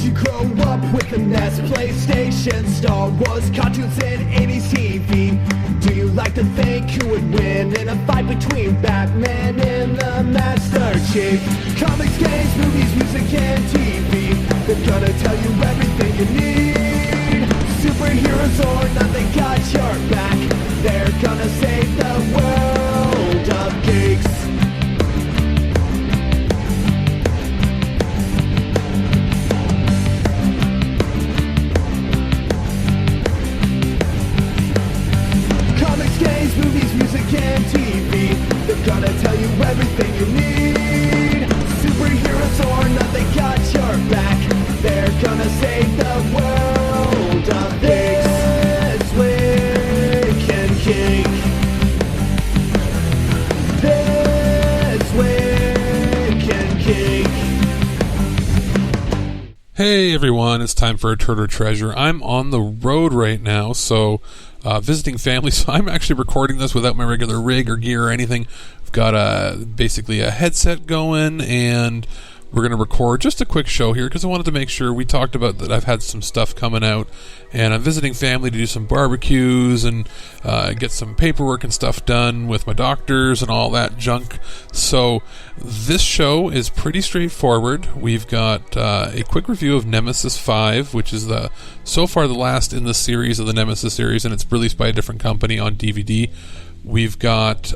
you grow up with the NES, PlayStation, Star Wars, cartoons, and 80s TV? Do you like to think who would win in a fight between Batman and the Master Chief? Comics, games, movies, music, and TV, they're gonna tell you everything you need. Superheroes or not, they got your back. They're gonna save the world of geeks. Games, movies, music, and TV, they're gonna tell you everything you need. Superheroes or not, they got your back. They're gonna save the world of This Week in Geek. This Week in Geek. Hey everyone, it's time for a TurdOrTreasure. I'm on the road right now, so visiting family, so I'm actually recording this without my regular rig or gear or anything. I've got basically a headset going, and we're going to record just a quick show here because I wanted to make sure. We talked about that I've had some stuff coming out, and I'm visiting family to do some barbecues and get some paperwork and stuff done with my doctors and all that junk. So this show is pretty straightforward. We've got a quick review of Nemesis 5, which is so far the last in the series of the Nemesis series, and it's released by a different company on DVD. We've got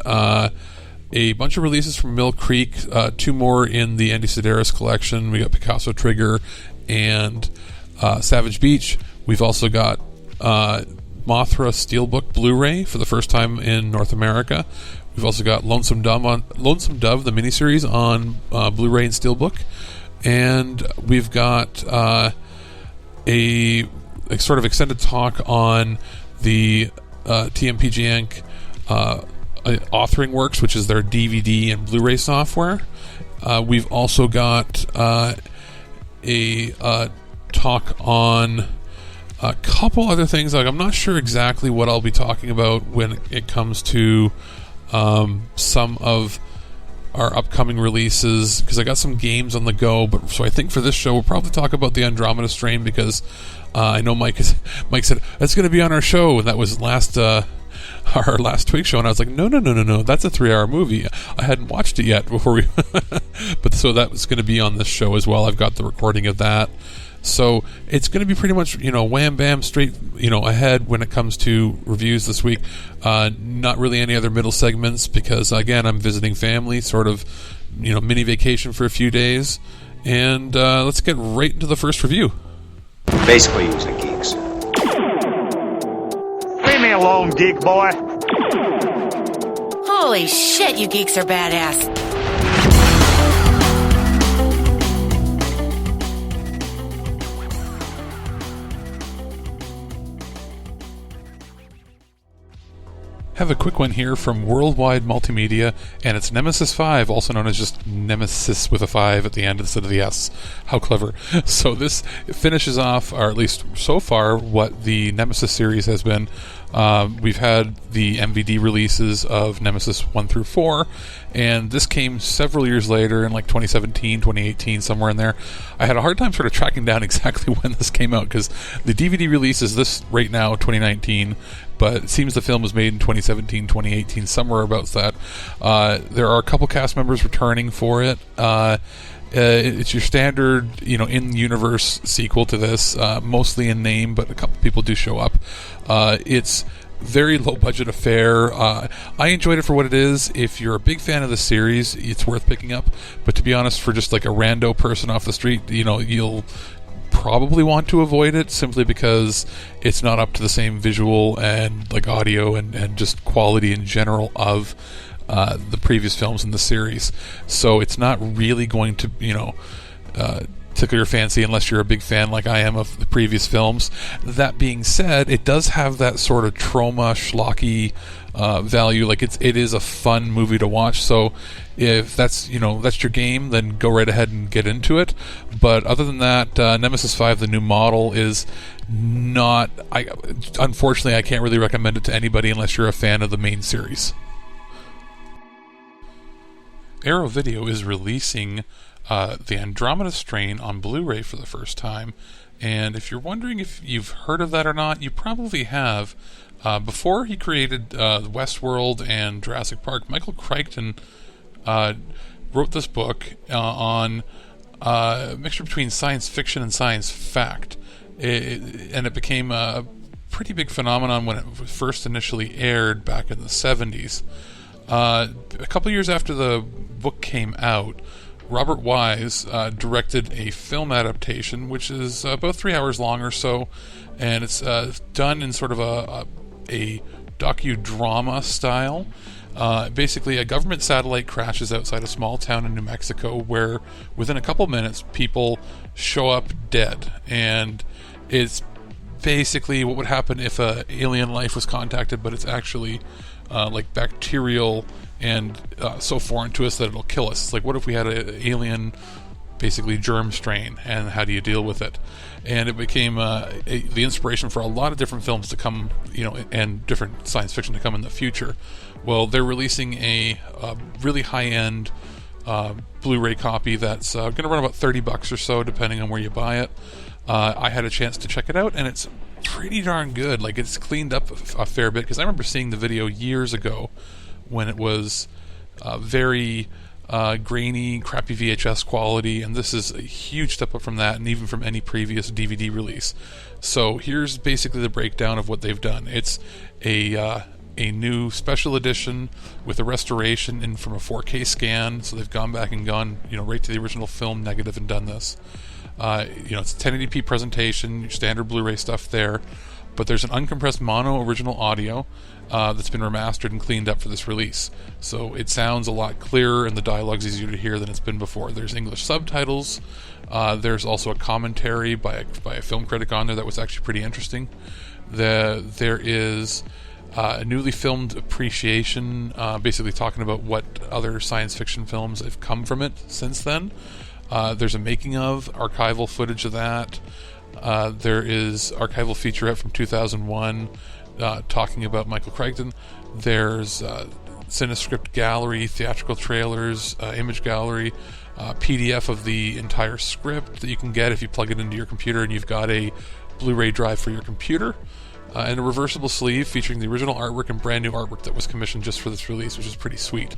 a bunch of releases from Mill Creek, 2 more in the Andy Sedaris collection. We got Picasso Trigger and Savage Beach. We've also got Mothra Steelbook Blu-ray for the first time in North America. We've also got Lonesome Dove, the miniseries on Blu-ray and Steelbook. And we've got a sort of extended talk on the TMPGEnc authoring works, which is their DVD and Blu-ray software. We've also got a talk on a couple other things. Like, I'm not sure exactly what I'll be talking about when it comes to some of our upcoming releases, because I got some games on the go. But so I think for this show we'll probably talk about the Andromeda strain, because I know Mike said that's going to be on our show, and that was our last TWIG show, and I was like, no, that's a 3-hour movie. I hadn't watched it yet before we but so that was going to be on this show as well. I've got the recording of that, so it's going to be pretty much wham bam straight ahead when it comes to reviews this week. Not really any other middle segments, because again, I'm visiting family, sort of mini vacation for a few days, and let's get right into the first review. Basically using geeks. Leave me alone, geek boy. Holy shit, you geeks are badass. Have a quick one here from Worldwide Multimedia, and it's Nemesis 5, also known as just Nemesis with a 5 at the end instead of the S. How clever. So this finishes off, or at least so far, what the Nemesis series has been. We've had the MVD releases of Nemesis 1 through 4, and this came several years later in like 2017, 2018, somewhere in there. I had a hard time sort of tracking down exactly when this came out, because the DVD release is this right now, 2019, but it seems the film was made in 2017, 2018, somewhere about that. There are a couple cast members returning for it. It's your standard, in-universe sequel to this, mostly in name, but a couple people do show up. It's very low-budget affair. I enjoyed it for what it is. If you're a big fan of the series, it's worth picking up. But to be honest, for just like a rando person off the street, you'll probably want to avoid it, simply because it's not up to the same visual and like audio and just quality in general of the previous films in the series. So it's not really going to tickle your fancy unless you're a big fan like I am of the previous films. That being said, it does have that sort of trauma schlocky value. Like it is a fun movie to watch. So if that's your game, then go right ahead and get into it. But other than that, Nemesis 5, the new model, is not. Unfortunately, I can't really recommend it to anybody unless you're a fan of the main series. Arrow Video is releasing the Andromeda strain on Blu-ray for the first time. And if you're wondering if you've heard of that or not, you probably have. Before he created Westworld and Jurassic Park, Michael Crichton wrote this book on a mixture between science fiction and science fact. And it became a pretty big phenomenon when it first initially aired back in the 70s. A couple years after the book came out, Robert Wise directed a film adaptation, which is about 3 hours long or so, and it's done in sort of a docudrama style. Basically, a government satellite crashes outside a small town in New Mexico where within a couple minutes people show up dead, and it's basically what would happen if alien life was contacted, but it's actually like bacterial and so foreign to us that it'll kill us. It's like, what if we had an alien, basically germ strain, and how do you deal with it? And it became the inspiration for a lot of different films to come, and different science fiction to come in the future. Well, they're releasing a really high-end Blu-ray copy that's going to run about $30 or so, depending on where you buy it. I had a chance to check it out, and it's pretty darn good. Like, it's cleaned up a fair bit, because I remember seeing the video years ago when it was very grainy, crappy VHS quality, and this is a huge step up from that, and even from any previous DVD release. So here's basically the breakdown of what they've done. It's a new special edition with a restoration and from a 4K scan, so they've gone back and gone right to the original film negative and done this. It's a 1080p presentation, your standard Blu-ray stuff there, but there's an uncompressed mono original audio that's been remastered and cleaned up for this release. So it sounds a lot clearer and the dialogue's easier to hear than it's been before. There's English subtitles. There's also a commentary by a film critic on there that was actually pretty interesting. There is a newly filmed appreciation, basically talking about what other science fiction films have come from it since then. There's a making of archival footage of that. There is archival featurette from 2001 talking about Michael Crichton. There's Cinescript gallery, theatrical trailers, image gallery, PDF of the entire script that you can get if you plug it into your computer and you've got a Blu-ray drive for your computer. And a reversible sleeve featuring the original artwork and brand new artwork that was commissioned just for this release, which is pretty sweet.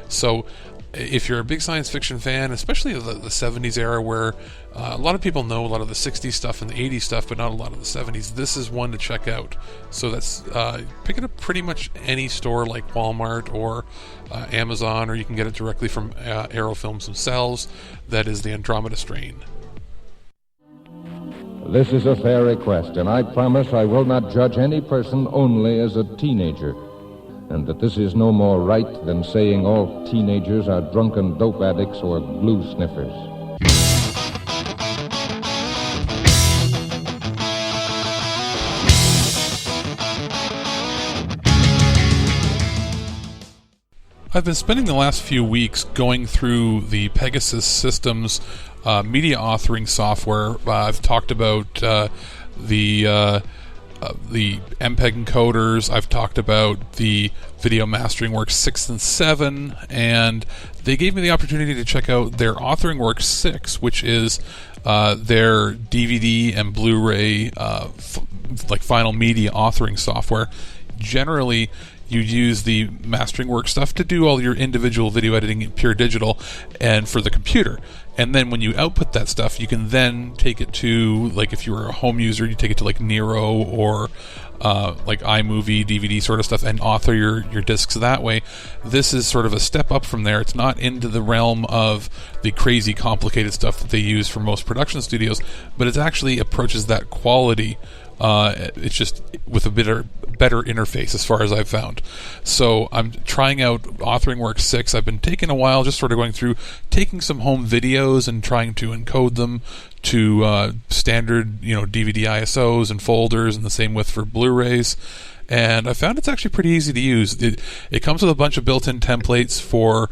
So if you're a big science fiction fan, especially the 70s era, where a lot of people know a lot of the 60s stuff and the 80s stuff, but not a lot of the 70s, this is one to check out. So that's pick it up pretty much any store like Walmart or Amazon, or you can get it directly from Arrow Films themselves. That is the Andromeda strain. This is a fair request, and I promise I will not judge any person only as a teenager, and that this is no more right than saying all teenagers are drunken dope addicts or glue sniffers. I've been spending the last few weeks going through the Pegasus Systems media authoring software. I've talked about the MPEG encoders. I've talked about the Video Mastering Works 6 and 7, and they gave me the opportunity to check out their Authoring Works 6, which is their DVD and Blu-ray final media authoring software. Generally, you use the Mastering Works stuff to do all your individual video editing in pure digital and for the computer. And then when you output that stuff, you can then take it to, like if you were a home user, you take it to like Nero or like iMovie, DVD sort of stuff, and author your discs that way. This is sort of a step up from there. It's not into the realm of the crazy complicated stuff that they use for most production studios, but it actually approaches that quality. It's just with a better interface as far as I've found. So I'm trying out Authoring Works 6. I've been taking a while just sort of going through, taking some home videos and trying to encode them to standard DVD ISOs and folders, and the same with for Blu-rays. And I found it's actually pretty easy to use. It comes with a bunch of built-in templates for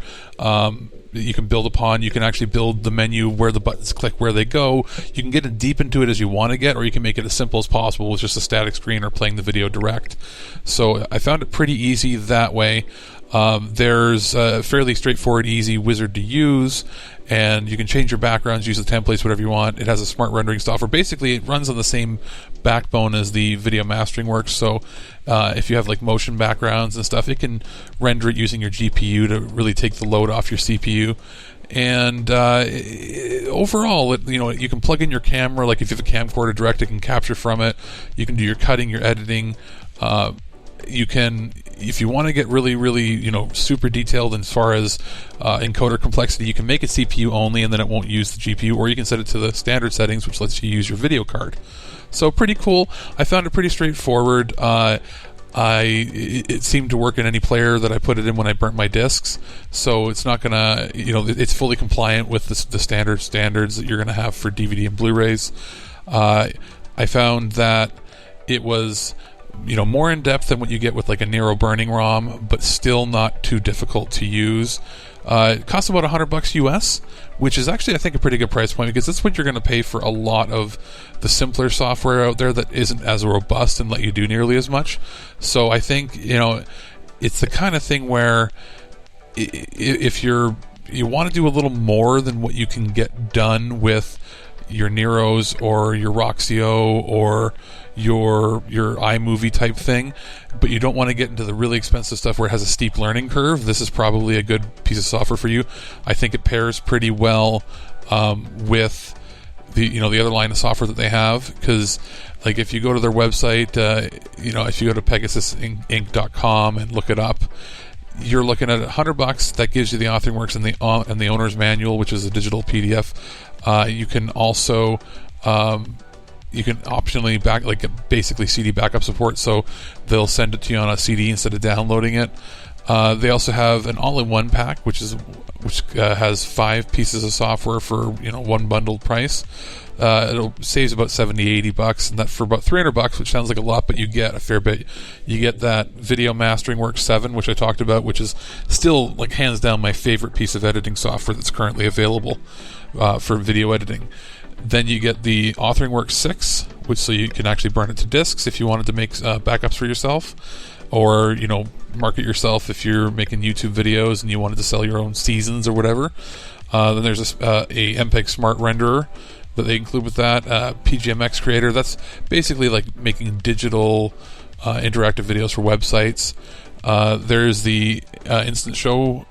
you can build upon. You can actually build the menu where the buttons click, where they go. You can get as deep into it as you want to get, or you can make it as simple as possible with just a static screen or playing the video direct. So I found it pretty easy that way. There's a fairly straightforward, easy wizard to use, and you can change your backgrounds, use the templates, whatever you want. It has a smart rendering software. Basically, it runs on the same backbone as the video mastering works. So if you have like motion backgrounds and stuff, it can render it using your GPU to really take the load off your CPU. And overall, you can plug in your camera. Like if you have a camcorder direct, it can capture from it. You can do your cutting, your editing. You can, if you want to get really, really, super detailed as far as encoder complexity, you can make it CPU only, and then it won't use the GPU, or you can set it to the standard settings, which lets you use your video card. So pretty cool. I found it pretty straightforward. It seemed to work in any player that I put it in when I burnt my discs. So it's not gonna, it's fully compliant with the standards that you're gonna have for DVD and Blu-rays. I found that it was more in depth than what you get with like a Nero burning ROM, but still not too difficult to use. It costs about $100 US, which is actually, I think, a pretty good price point, because that's what you're going to pay for a lot of the simpler software out there that isn't as robust and let you do nearly as much. So I think, it's the kind of thing where if you want to do a little more than what you can get done with your Neros or your Roxio or your iMovie type thing, but you don't want to get into the really expensive stuff where it has a steep learning curve, this is probably a good piece of software for you. I think it pairs pretty well with the other line of software that they have, because like if you go to their website, if you go to PegasusInc.com and look it up, you're looking at $100. That gives you the authoring works and the owner's manual, which is a digital PDF. You can also you can optionally basically CD backup support, so they'll send it to you on a CD instead of downloading it. They also have an all-in-one pack, which has 5 pieces of software for one bundled price. It'll saves about $70-$80, and that for about $300, which sounds like a lot, but you get a fair bit. You get that Video Mastering Works 7, which I talked about, which is still like hands down my favorite piece of editing software that's currently available for video editing. Then you get the Authoring Works 6, which so you can actually burn it to discs if you wanted to make backups for yourself, or market yourself if you're making YouTube videos and you wanted to sell your own seasons or whatever. Then there's a MPEG Smart Renderer that they include with that. PGMX Creator, that's basically like making digital interactive videos for websites. There's the Instant Show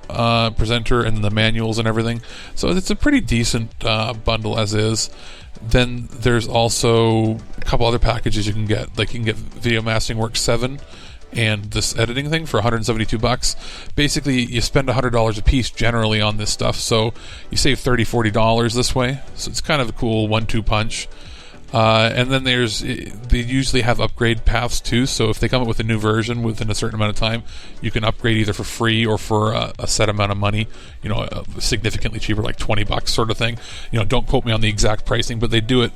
presenter and the manuals and everything. So it's a pretty decent bundle as is. Then there's also a couple other packages you can get. Like you can get Video Mastering Works 7 and this editing thing for $172. Basically, you spend $100 a piece generally on this stuff, so you save $30-$40 this way. So it's kind of a cool 1-2 punch. And then they usually have upgrade paths too, so if they come up with a new version within a certain amount of time, you can upgrade either for free or for a set amount of money, significantly cheaper, like $20 sort of thing. Don't quote me on the exact pricing, but they do it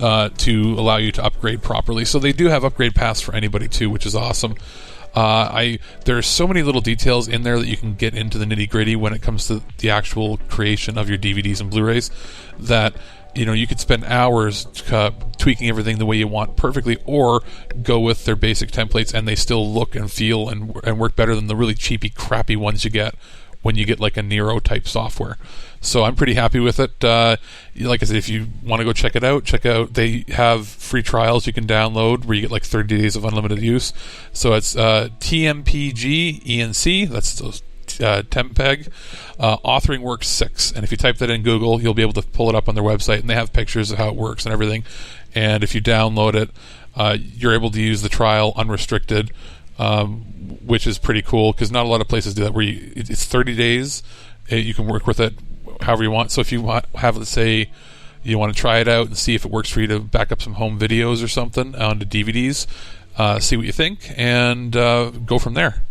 to allow you to upgrade properly. So they do have upgrade paths for anybody too, which is awesome. There's so many little details in there that you can get into the nitty-gritty when it comes to the actual creation of your DVDs and Blu-rays, that you could spend hours tweaking everything the way you want perfectly, or go with their basic templates and they still look and feel and work better than the really cheapy, crappy ones you get when you get like a Nero type software. So I'm pretty happy with it. Like I said, if you want to go check it out, they have free trials you can download where you get like 30 days of unlimited use. So it's TMPGEnc, that's TempEg, Authoring Works 6, and if you type that in Google, you'll be able to pull it up on their website, and they have pictures of how it works and everything. And if you download it, you're able to use the trial unrestricted, which is pretty cool, because not a lot of places do that, where it's 30 days. You can work with it however you want. So if you have, let's say, you want to try it out and see if it works for you to back up some home videos or something onto DVDs, see what you think, and go from there.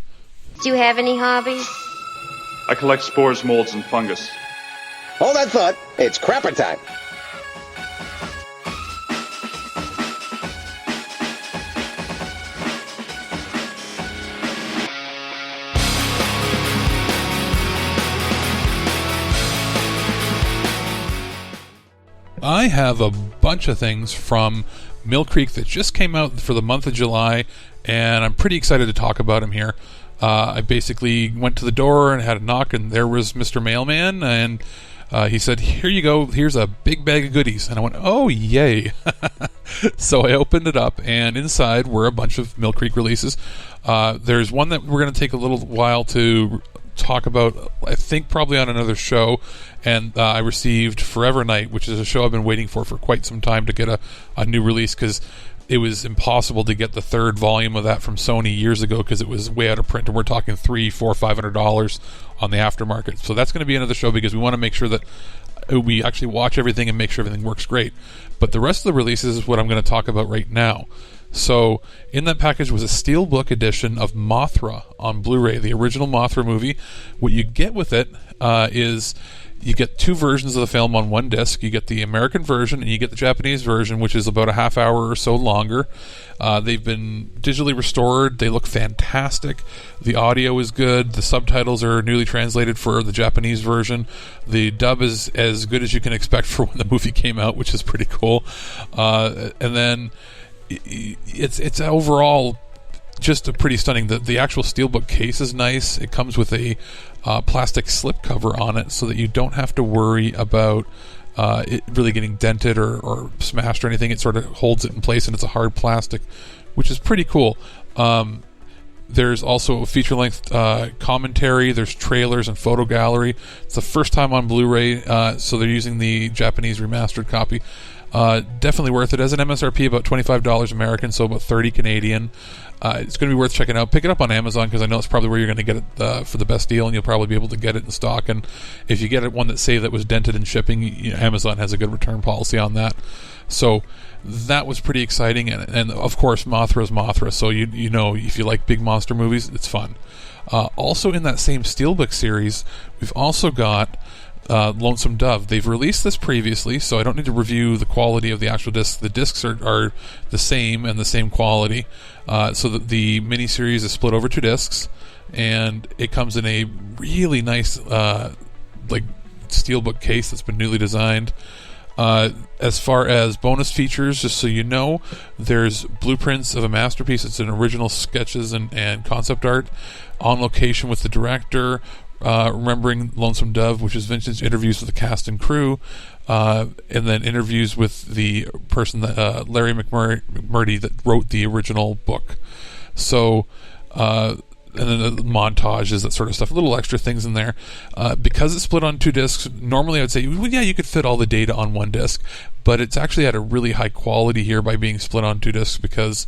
Do you have any hobbies? I collect spores, molds, and fungus. Hold that thought. It's crapper time. I have a bunch of things from Mill Creek that just came out for the month of July, and I'm pretty excited to talk about them here. I basically went to the door and had a knock, and there was Mr. Mailman, and he said, "Here you go, here's a big bag of goodies." And I went, "Oh, yay." So I opened it up, and inside were a bunch of Mill Creek releases. There's one that we're going to take a little while to talk about, I think probably on another show, and I received Forever Night, which is a show I've been waiting for quite some time to get a new release, because it was impossible to get the third volume of that from Sony years ago because it was way out of print, and we're talking $300, $400, $500 on the aftermarket. So that's going to be another show, because we want to make sure that we actually watch everything and make sure everything works great. But the rest of the releases is what I'm going to talk about right now. So in that package was a Steelbook edition of Mothra on Blu-ray, the original Mothra movie. What you get with it is you get two versions of the film on one disc. You get the American version and you get the Japanese version, which is about a half hour or so longer. They've been digitally restored. They look fantastic. The audio is good. The subtitles are newly translated for the Japanese version. The dub is as good as you can expect for when the movie came out, which is pretty cool. And then it's overall just a pretty stunning. The actual Steelbook case is nice. It comes with a plastic slip cover on it so that you don't have to worry about it really getting dented or smashed or anything. It sort of holds it in place, and it's a hard plastic, which is pretty cool. There's also a feature-length commentary. There's trailers and photo gallery. It's the first time on Blu-ray, so they're using the Japanese remastered copy. Definitely worth it. As an MSRP, about $25 American, so about $30 Canadian. It's going to be worth checking out. Pick it up on Amazon, because I know it's probably where you're going to get it for the best deal, and you'll probably be able to get it in stock. And if you get one that was dented in shipping, Amazon has a good return policy on that. So that was pretty exciting, and of course Mothra is Mothra, so you know if you like big monster movies, it's fun. Also in that same Steelbook series, we've also got Lonesome Dove. They've released this previously, so I don't need to review the quality of the actual discs. The discs are the same and the same quality. So the miniseries is split over 2 discs, and it comes in a really nice Steelbook case that's been newly designed. As far as bonus features, just so you know, there's blueprints of a masterpiece. It's an original sketches and concept art on location with the director, remembering Lonesome Dove, which is vintage interviews with the cast and crew, and then interviews with the person that Larry McMurdy that wrote the original book. So and then the montages, that sort of stuff, little extra things in there. Because it's split on 2 discs, normally I would say, well, yeah, you could fit all the data on one disc, but it's actually at a really high quality here by being split on 2 discs, because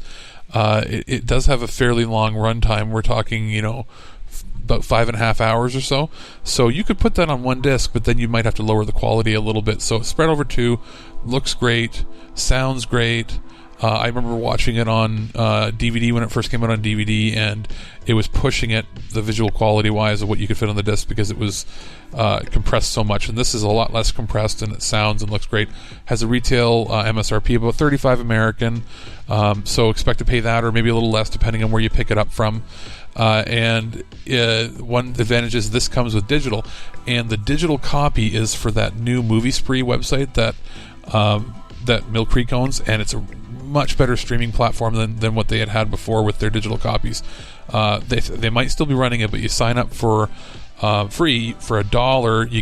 it does have a fairly long runtime. We're talking, about 5.5 hours or so. So you could put that on one disc, but then you might have to lower the quality a little bit. So spread over 2, looks great, sounds great. I remember watching it on DVD when it first came out on DVD, and it was pushing it, the visual quality wise, of what you could fit on the disc, because it was compressed so much. And this is a lot less compressed, and it sounds and looks great. Has a retail MSRP about $35 American, so expect to pay that or maybe a little less depending on where you pick it up from. And one advantage is this comes with digital, and the digital copy is for that new Movie Spree website that Mill Creek owns, and it's a much better streaming platform than what they had before with their digital copies. They might still be running it, but you sign up for free for $1. You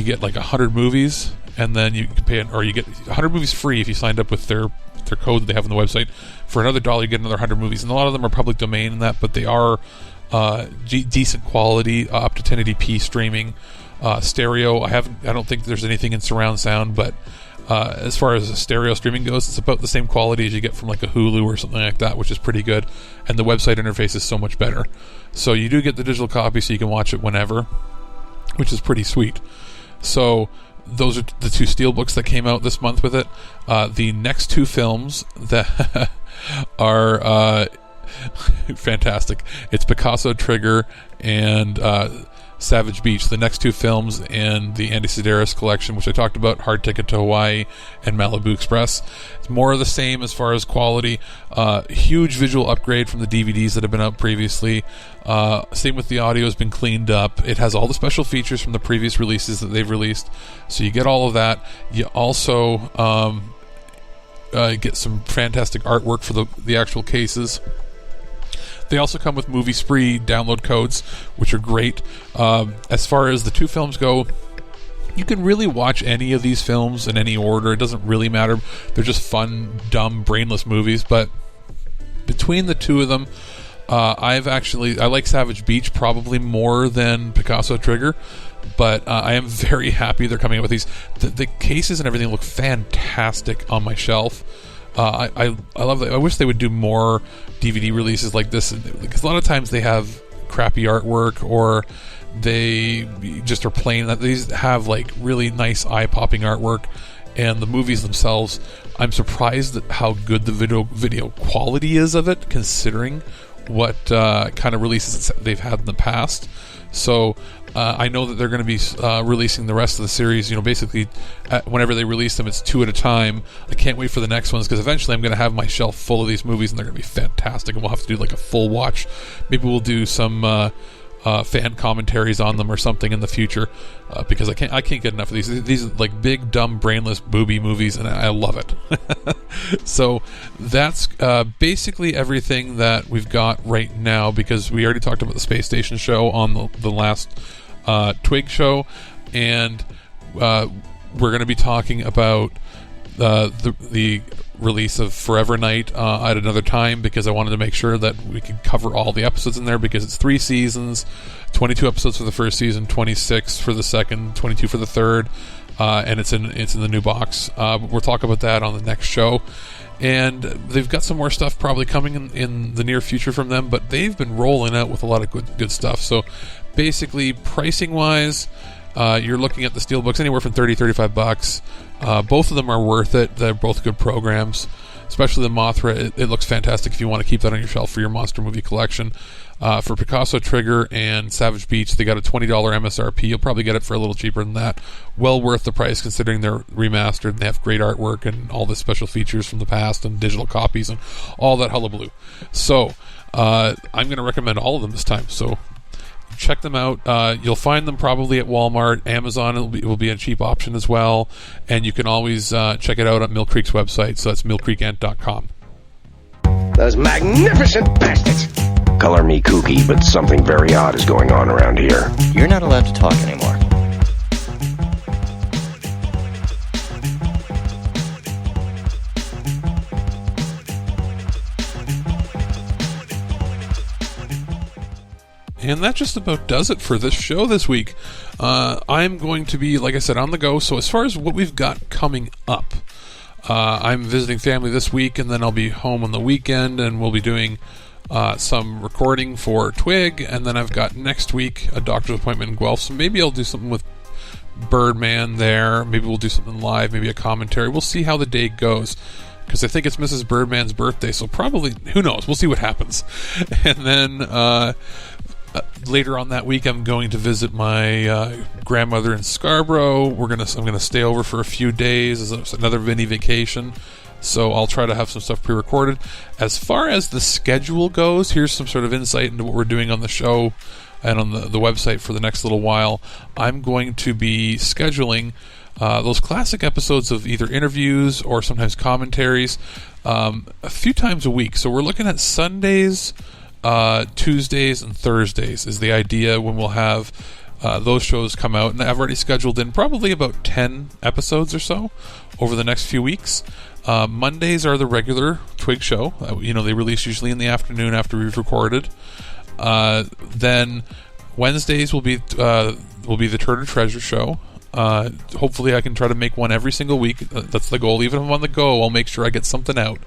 get like 100 movies, and then you can pay, or you get 100 movies free if you signed up with their code that they have on the website. For another $1, you get another 100 movies, and a lot of them are public domain in that, but they are decent quality, up to 1080p streaming, stereo. I don't think there's anything in surround sound, but as far as stereo streaming goes, it's about the same quality as you get from like a Hulu or something like that, which is pretty good. And the website interface is so much better. So you do get the digital copy, so you can watch it whenever, which is pretty sweet. So those are the 2 Steelbooks that came out this month with it. The next 2 films that are fantastic. It's Picasso, Trigger, and Savage Beach, the next 2 films in the Andy Sedaris collection, which I talked about, Hard Ticket to Hawaii and Malibu Express. It's more of the same as far as quality. Huge visual upgrade from the DVDs that have been out previously. Same with the audio, has been cleaned up. It has all the special features from the previous releases that they've released, so you get all of that. You also get some fantastic artwork for the actual cases. They also come with Movie Spree download codes, which are great. As far as the 2 films go, you can really watch any of these films in any order. It doesn't really matter. They're just fun, dumb, brainless movies. But between the 2 of them, I like Savage Beach probably more than Picasso Trigger, but I am very happy they're coming out with these. The cases and everything look fantastic on my shelf. I love that. I wish they would do more DVD releases like this, because a lot of times they have crappy artwork, or they just are plain. These have like really nice eye-popping artwork, and the movies themselves, I'm surprised at how good the video quality is of it, considering what kind of releases they've had in the past. So I know that they're going to be releasing the rest of the series, basically whenever they release them, it's 2 at a time. I can't wait for the next ones, because eventually I'm going to have my shelf full of these movies, and they're going to be fantastic, and we'll have to do like a full watch. Maybe we'll do some fan commentaries on them or something in the future, because I can't get enough of these. These are like big, dumb, brainless booby movies, and I love it. So that's basically everything that we've got right now, because we already talked about the Space Station show on the last TWIG show, and we're going to be talking about the release of Forever Night at another time, because I wanted to make sure that we could cover all the episodes in there, because it's 3 seasons, 22 episodes for the first season, 26 for the second, 22 for the third, and it's in the new box. We'll talk about that on the next show, and they've got some more stuff probably coming in the near future from them, but they've been rolling out with a lot of good stuff. So basically, pricing wise, you're looking at the Steelbooks anywhere from $30-$35. Both of them are worth it. They're both good programs, especially the Mothra. It looks fantastic if you want to keep that on your shelf for your monster movie collection. For Picasso Trigger and Savage Beach, they got a $20 MSRP. You'll probably get it for a little cheaper than that. Well worth the price, considering they're remastered and they have great artwork and all the special features from the past and digital copies and all that hullabaloo. So I'm going to recommend all of them this time. So check them out. You'll find them probably at Walmart, Amazon. It will be a cheap option as well, and you can always check it out at Mill Creek's website. So that's millcreekent.com. Those magnificent bastards. Color me kooky, but something very odd is going on around here. You're not allowed to talk anymore. And that just about does it for this show this week. I'm going to be, like I said, on the go. So as far as what we've got coming up, I'm visiting family this week, and then I'll be home on the weekend, and we'll be doing some recording for TWIG, and then I've got next week a doctor's appointment in Guelph, so maybe I'll do something with Birdman there. Maybe we'll do something live, maybe a commentary. We'll see how the day goes, because I think it's Mrs. Birdman's birthday, so probably, who knows, we'll see what happens. And then later on that week, I'm going to visit my grandmother in Scarborough. I'm gonna stay over for a few days as another mini vacation. So I'll try to have some stuff pre-recorded. As far as the schedule goes, here's some sort of insight into what we're doing on the show and on the website for the next little while. I'm going to be scheduling those classic episodes of either interviews or sometimes commentaries a few times a week. So we're looking at Sundays, Tuesdays, and Thursdays is the idea when we'll have those shows come out. And I've already scheduled in probably about 10 episodes or so over the next few weeks. Mondays are the regular TWIG show. They release usually in the afternoon after we've recorded. Then Wednesdays will be the TurdOrTreasure show. Hopefully I can try to make one every single week. That's the goal. Even if I'm on the go, I'll make sure I get something out.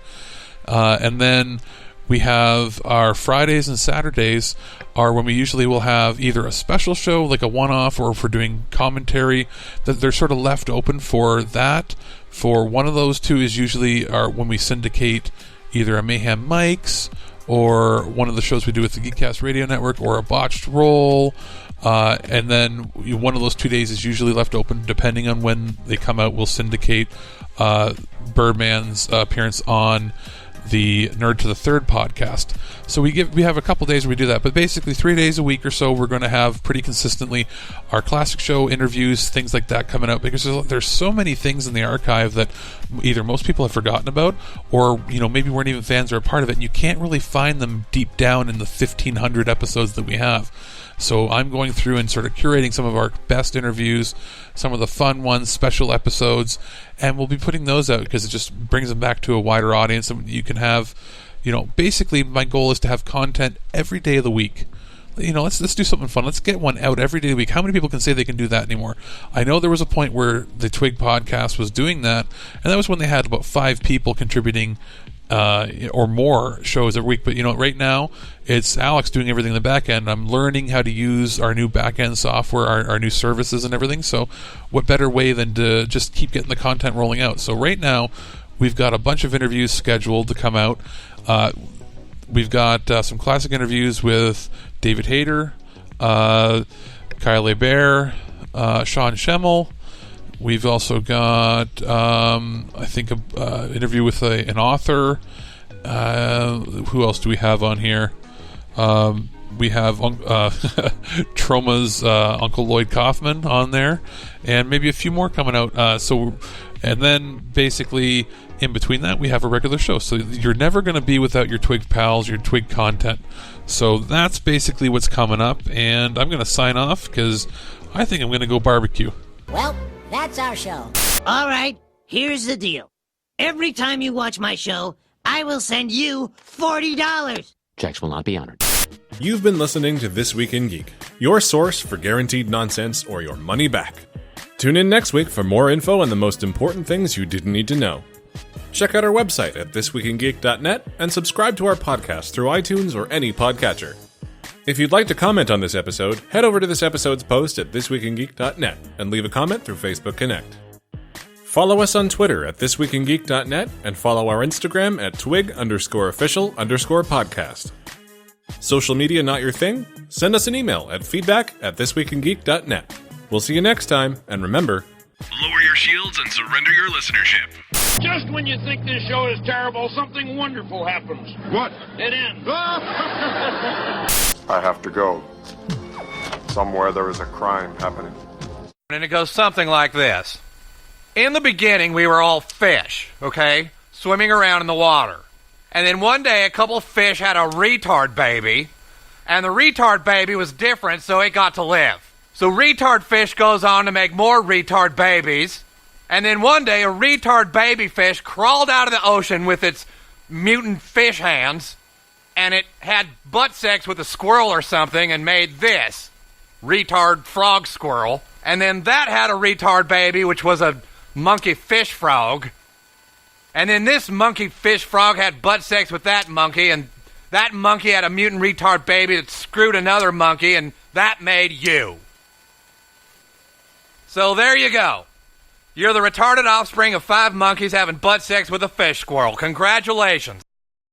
And then we have our Fridays and Saturdays are when we usually will have either a special show, like a one-off, or if we're doing commentary, that they're sort of left open for that. For one of those two is usually when we syndicate either a Mayhem Mics or one of the shows we do with the Geekcast Radio Network or a Botched Roll. And then one of those 2 days is usually left open depending on when they come out. We'll syndicate Birdman's appearance on the Nerd to the Third podcast. So we have a couple days where we do that, but basically 3 days a week or so we're going to have pretty consistently our classic show interviews, things like that coming out, because there's so many things in the archive that either most people have forgotten about, or maybe weren't even fans or a part of it, and you can't really find them deep down in the 1,500 episodes that we have. So I'm going through and sort of curating some of our best interviews, some of the fun ones, special episodes, and we'll be putting those out because it just brings them back to a wider audience. And you can have, basically my goal is to have content every day of the week. Let's do something fun. Let's get one out every day of the week. How many people can say they can do that anymore? I know there was a point where the TWIG podcast was doing that, and that was when they had about 5 people contributing or more shows every week. But right now it's Alex doing everything in the back end. I'm learning how to use our new back end software, our new services and everything. So what better way than to just keep getting the content rolling out? So right now we've got a bunch of interviews scheduled to come out. We've got some classic interviews with David Hayter, Kyle Hebert, Sean Schemmel. We've also got, I think, an interview with an author. Who else do we have on here? We have Troma's Uncle Lloyd Kaufman on there, and maybe a few more coming out. And then basically in between that, we have a regular show. So you're never going to be without your TWIG pals, your TWIG content. So that's basically what's coming up, and I'm going to sign off because I think I'm going to go barbecue. Well, that's our show. All right, here's the deal. Every time you watch my show, I will send you $40. Checks will not be honored. You've been listening to This Week in Geek, your source for guaranteed nonsense or your money back. Tune in next week for more info on the most important things you didn't need to know. Check out our website at ThisWeekInGeek.net and subscribe to our podcast through iTunes or any podcatcher. If you'd like to comment on this episode, head over to this episode's post at ThisWeekInGeek.net and leave a comment through Facebook Connect. Follow us on Twitter at ThisWeekInGeek.net and follow our Instagram at twig_official_podcast. Social media not your thing? Send us an email at feedback@ThisWeekInGeek.net. We'll see you next time, and remember, lower your shields and surrender your listenership. Just when you think this show is terrible, something wonderful happens. What? It ends. I have to go. Somewhere there is a crime happening. And it goes something like this. In the beginning, we were all fish, okay? Swimming around in the water. And then one day, a couple of fish had a retard baby, and the retard baby was different, so it got to live. So retard fish goes on to make more retard babies, and then one day, a retard baby fish crawled out of the ocean with its mutant fish hands, and it had butt sex with a squirrel or something and made this retard frog squirrel. And then that had a retard baby, which was a monkey fish frog. And then this monkey fish frog had butt sex with that monkey, and that monkey had a mutant retard baby that screwed another monkey, and that made you. So there you go. You're the retarded offspring of 5 monkeys having butt sex with a fish squirrel. Congratulations.